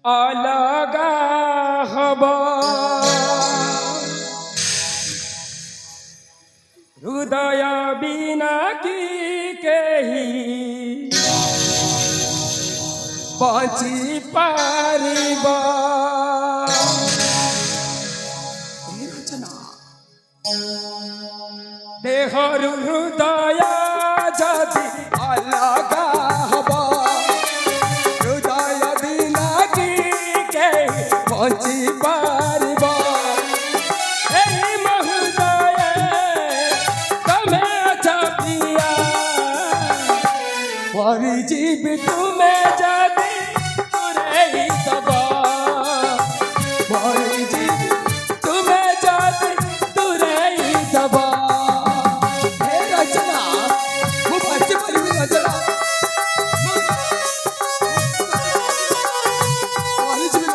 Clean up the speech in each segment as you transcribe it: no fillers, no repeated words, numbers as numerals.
अलगा हब हृदय बिना की केही बची पारिब देहरु हृदय जदि अलगा हब हृदय बिना की केही बची पारिब एही महोदय तमे छपिया परिजीवी तुमे जदि तुरही दब परिजीवी तुमे जदि तुरही दब हे रचना मु बच्चे परिवी रचना परिजीवी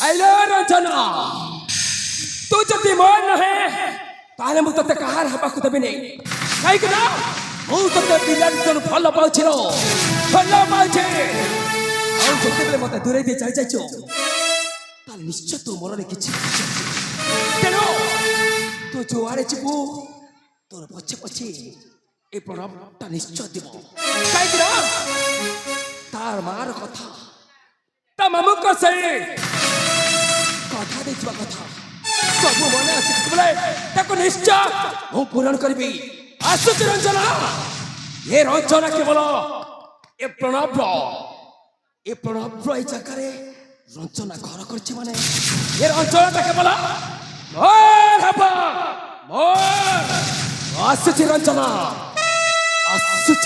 हेलो रंजना तू जदि मोर नहे ताले मु तते कहार हबा को देबे नै काई कि ना मु तते बिलान तोर फल पाउछिरो फल पाउछे आ जते बेले मते दूरे दे जाई जाइछो ताले निश्चय तू मोर ने किछि तेनो तू जोआरे छिबू तोर पछे पछे ए प्रणाम ता निश्चय देबो काई कि ना तार मार कथा ता मामु को सही कथा देखा कथा सब मन आसे ताको निश्चय मु पूरण करबी आसुच रंजना ये रंजना केवल ए प्रणव ए जगह रंजना घर करछि माने ये रंजना केवल मोर हबा मोर आसुच रंजना आसुच